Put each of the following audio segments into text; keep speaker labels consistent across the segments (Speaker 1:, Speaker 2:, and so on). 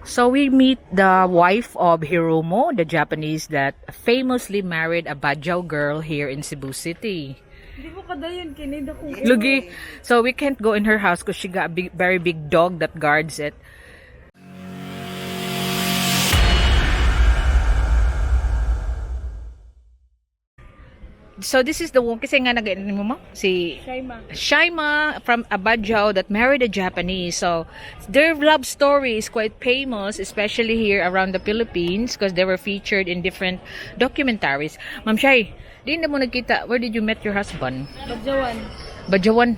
Speaker 1: So we meet the wife of Hiromo, the Japanese that famously married a Badjao girl here in Cebu City. Lugi. So we can't go in her house because she got a very big dog that guards it. So this is the one kasi nga nag-ano mo si Shaima from Badjao that married a Japanese. So their love story is quite famous, especially here around the Philippines because they were featured in different documentaries. Ma'am Shai, di na mo nagkita, where did you met your husband?
Speaker 2: Badjawan.
Speaker 1: Badjawan.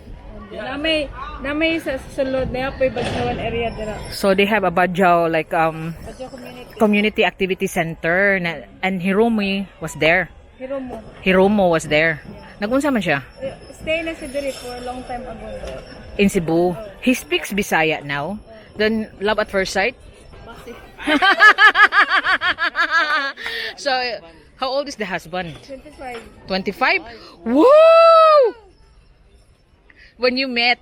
Speaker 2: Namay sa sulod na apoy Badjawan area dira.
Speaker 1: So they have a Badjao like
Speaker 2: Badjao
Speaker 1: community activity center and Hiromi was there.
Speaker 2: Hiromo
Speaker 1: was there. Nagunsa man siya?
Speaker 2: Stay na siya diri for a long time ago.
Speaker 1: In Cebu. He speaks Bisaya now. Then love at first sight? So, how old is the husband?
Speaker 2: 25.
Speaker 1: 25? Woo! When you met,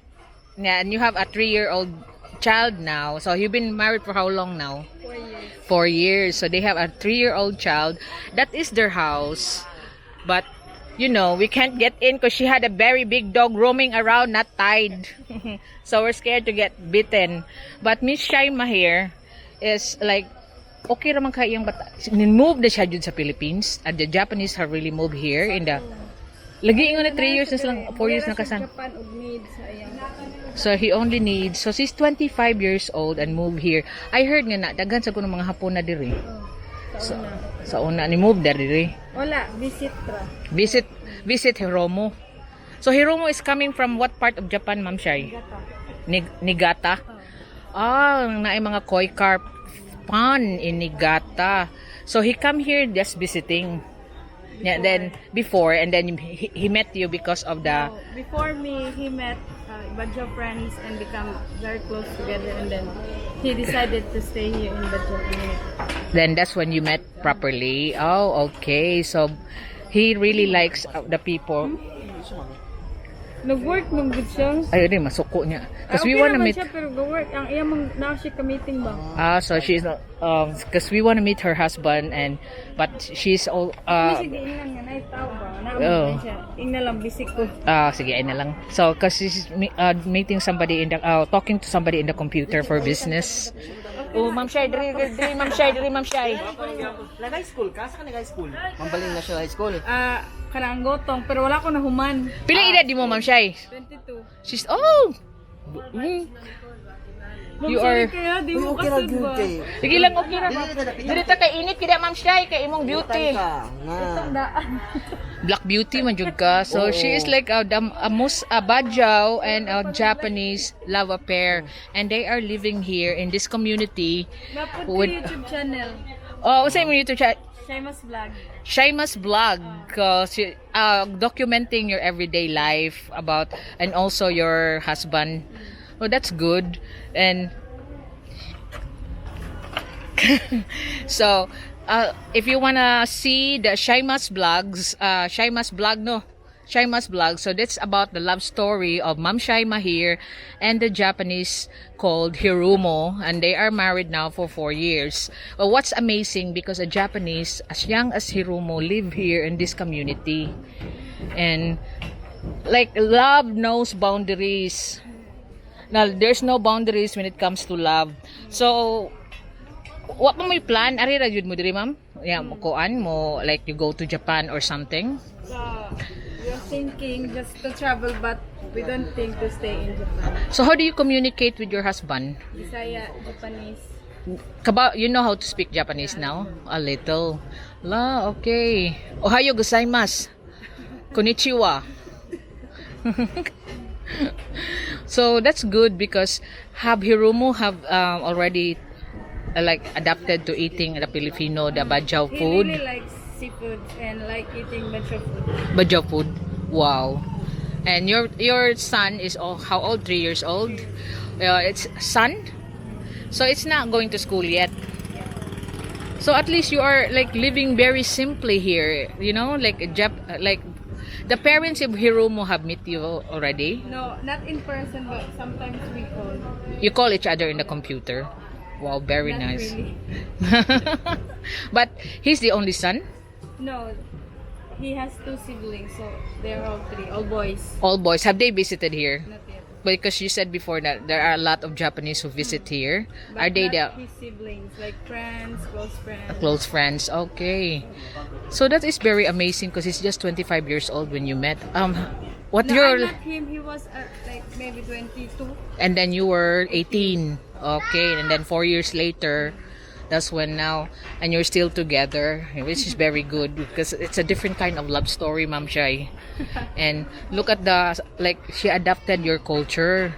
Speaker 1: and you have a 3-year-old child now. So, you've been married for how long now?
Speaker 2: 4 years.
Speaker 1: 4 years. So, they have a 3-year-old child. That is their house. But, you know, we can't get in because she had a very big dog roaming around, not tied. So, we're scared to get bitten. But Miss Shaima here is like, okay raman ka iyang bata. Move na siya dun sa Philippines. And the Japanese have really moved here in the... Lagi ingon na 3 years na silang, 4 years na kasan. So, he only needs... So, she's 25 years old and moved here. I heard nga na, daghan sa kuno mga Hapon na diri. Sa una ni move diri.
Speaker 2: Wala, visit ra.
Speaker 1: Visit Hiromo. So Hiromo is coming from what part of Japan, Ma'am Shai? Niigata. Naay mga koi carp pan in Niigata. So he come here just visiting. Yeah, then before and then he met you because of the
Speaker 2: before me he met Badjao friends and become very close together and then he decided to stay here in Badjao community.
Speaker 1: Then that's when you met properly. Oh, okay. So he really likes the people.
Speaker 2: Nag-work mong good siya.
Speaker 1: Ay, rin, masuko niya. Because
Speaker 2: okay
Speaker 1: we want to meet...
Speaker 2: siya, pero go-work. Ang iya mong na siya ka-meeting ba?
Speaker 1: So she's... Because we want to meet her husband and... But she's all...
Speaker 2: Sige, ingnan nga. Naitaw ba? Naamon siya. Ingna lang, bisik ko.
Speaker 1: Sige, ay na lang. So, because she's meeting somebody in the... talking to somebody in the computer for business. Oh, Ma'am Shai, diri, Ma'am Shai.
Speaker 3: Nag-high school ka? Saan ka nag-high school? Mambaling na siya high school.
Speaker 2: Kanang gotong, pero wala ko na human.
Speaker 1: Pilang edad di mo, Ma'am Shai?
Speaker 2: 22.
Speaker 1: She's... Oh! You are...
Speaker 2: Kaya, di mo kasad ba?
Speaker 1: Sige lang, okay na. Dili ta kay init, kaya Ma'am Shai, kay imong beauty.
Speaker 2: Itong daan.
Speaker 1: Black beauty man jud ka. So she is like a Badjao and a Japanese love affair, and they are living here in this community.
Speaker 2: Napod ko YouTube channel.
Speaker 1: Oh, what's your YouTube channel?
Speaker 2: Shaima's Vlog.
Speaker 1: Shaima's Vlog, documenting your everyday life about and also your husband. Oh, that's good. And so if you wanna see the Shaima's Vlog. So that's about the love story of Ma'am Shaima here and the Japanese called Hiromo, and they are married now for 4 years. But what's amazing because a Japanese as young as Hiromo live here in this community, and like love knows boundaries. Now there's no boundaries when it comes to love. So what mo may plan? Ari ra jud mo diri, ma'am? Yeah, mo kuan mo like you go to Japan or something?
Speaker 2: We are thinking just to travel, but we don't think to stay in Japan.
Speaker 1: So how do you communicate with your husband?
Speaker 2: Bisaya, Japanese.
Speaker 1: You know how to speak Japanese now? A little. La, okay. Ohayo gozaimasu. Konnichiwa. So that's good because Hiromo have already like adapted to eating the Filipino, the Badjao food.
Speaker 2: He really likes seafood and like eating Badjao food.
Speaker 1: Badjao food. Wow. And your son is how old? 3 years old. It's son. So it's not going to school yet. So at least you are like living very simply here. You know, like the parents of Hiromo have met you already.
Speaker 2: No, not in person, but sometimes we call.
Speaker 1: You call each other in the computer. Wow, very
Speaker 2: Not
Speaker 1: nice.
Speaker 2: really.
Speaker 1: But he's the only son?
Speaker 2: No, he has two siblings, so they're all three, all boys.
Speaker 1: All boys. Have they visited here?
Speaker 2: Not yet.
Speaker 1: Because you said before that there are a lot of Japanese who visit here.
Speaker 2: But
Speaker 1: Are they
Speaker 2: not
Speaker 1: the
Speaker 2: his siblings, like friends, close friends.
Speaker 1: close friends? Okay. So that is very amazing because he's just 25 years old when you met. What
Speaker 2: No, I
Speaker 1: your
Speaker 2: met him. He was like maybe 22.
Speaker 1: and then you were 18. Okay, and then 4 years later, that's when now, and you're still together, which is very good because it's a different kind of love story, Ma'am Shai. And look at the, like, she adapted your culture.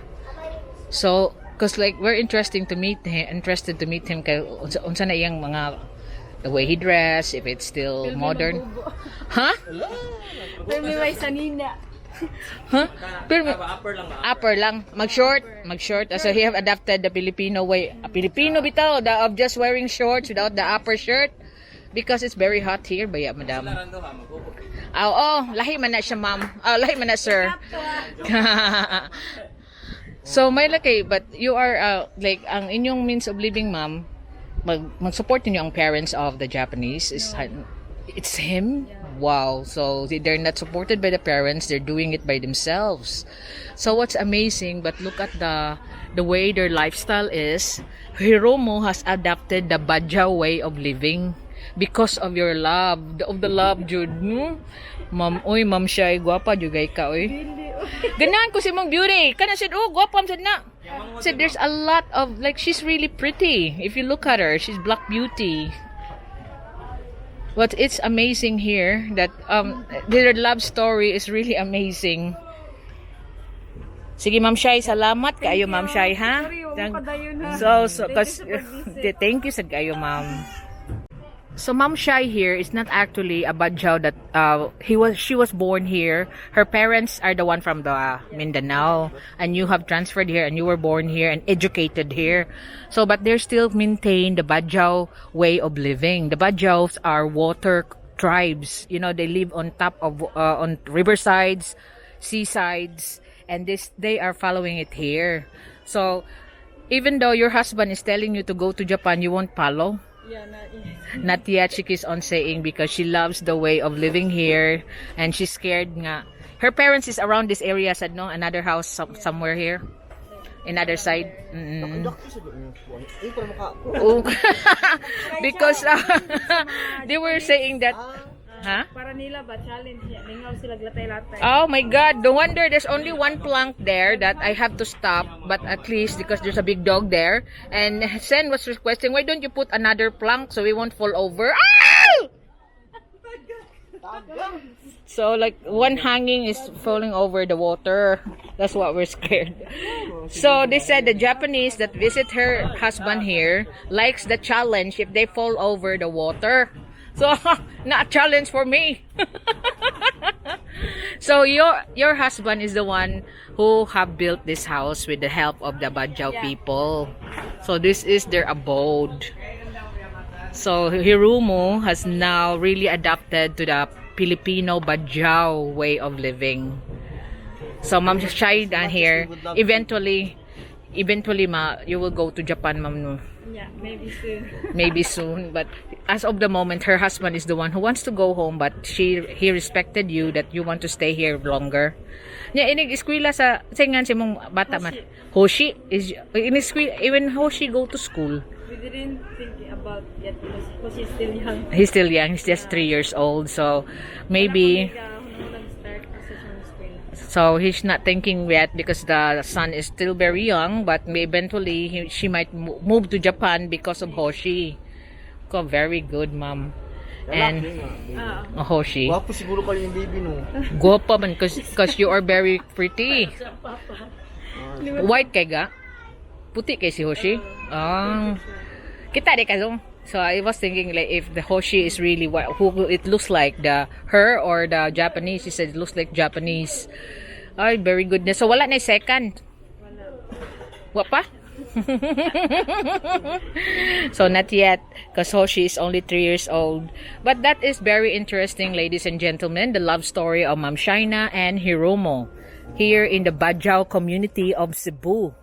Speaker 1: So, because like, we're interested to meet him kay unsa na iyang mga, the way he dress, if it's still
Speaker 2: Film
Speaker 1: modern.
Speaker 2: ng bubo.
Speaker 1: Huh?
Speaker 2: Pero may sanina.
Speaker 1: Huh? Pero upper lang. Mag-short. So he have adapted the Filipino way. A Filipino bitaw, of just wearing shorts without the upper shirt. Because it's very hot here, baya, madam. Lahi man na siya, ma'am. Lahi man na, sir. So, may laki, but you are, like, ang inyong means of living, ma'am, mag-support niyo ang parents of the Japanese. It's him? Wow. So they're not supported by the parents, they're doing it by themselves. So what's amazing, but look at the way their lifestyle is. Hiromo has adapted the Badjao way of living because of your love, of the love, Jude. Ma'am, oy, Ma'am Shai, gwapa jugay ka, oy. Ganahan ko si Ma'am Beauty. Kana said, oh, gwapa said na. Said there's a lot of, like, she's really pretty. If you look at her, she's Black Beauty. But it's amazing here that their love story is really amazing. Sige, Ma'am Shai, salamat kayo, Ma'am Shai, ha?
Speaker 2: Sorry, makadayon, ha?
Speaker 1: Thank you sa kayo, Ma'am. So Ma'am Shai here is not actually a Badjao that she was born here. Her parents are the one from the Mindanao, and you have transferred here and you were born here and educated here. So but they still maintain the Badjao way of living. The Badjaos are water tribes. You know, they live on top of on riversides, seasides, and they are following it here. So even though your husband is telling you to go to Japan, you won't follow.
Speaker 2: Yeah, not yet.
Speaker 1: Not yet, she keeps on saying because she loves the way of living here and she's scared nga. Her parents is around this area, said no? Another house somewhere here? Another side? Oh. Because they were saying that, huh?
Speaker 2: Para nila ba challenge niya? Lingaw sila latay-latay.
Speaker 1: Oh my God, no wonder there's only one plank there that I have to stop, but at least because there's a big dog there. And Sen was requesting, why don't you put another plank so we won't fall over? Ah! So like one hanging is falling over the water. That's what we're scared. So they said the Japanese that visit her husband here likes the challenge if they fall over the water. So not a challenge for me. So your husband is the one who have built this house with the help of the Badjao people. So this is their abode. So Hiromo has now really adapted to the Filipino Badjao way of living. So Ma'am Shai down here, eventually you will go to Japan, Ma'am. No?
Speaker 2: Yeah, maybe soon.
Speaker 1: Maybe soon, but as of the moment, her husband is the one who wants to go home, but he respected you that you want to stay here longer. Nya inig eskwela sa singan si mong bata man. Hoshi is in school, even Hoshi go to school.
Speaker 2: We didn't think about yet because he's still young.
Speaker 1: He's still young. He's just 3 years old, so maybe. So he's not thinking yet because the son is still very young, but eventually she might move to Japan because of Hoshi. So very good, Ma'am. And Hoshi.
Speaker 3: Wapo siguro kayo yung baby, no?
Speaker 1: Guwapa man because you are very pretty. White kay ga? Puti kay si Hoshi? Kita de kaso. So I was thinking like if the Hoshi is really who it looks like, her or the Japanese. She said it looks like Japanese. Ay, very good na. So wala na second. Wa pa? So not yet because Hoshi is only 3 years old. But that is very interesting, ladies and gentlemen, the love story of Ma'am Shaina and Hiromo here in the Badjao community of Cebu.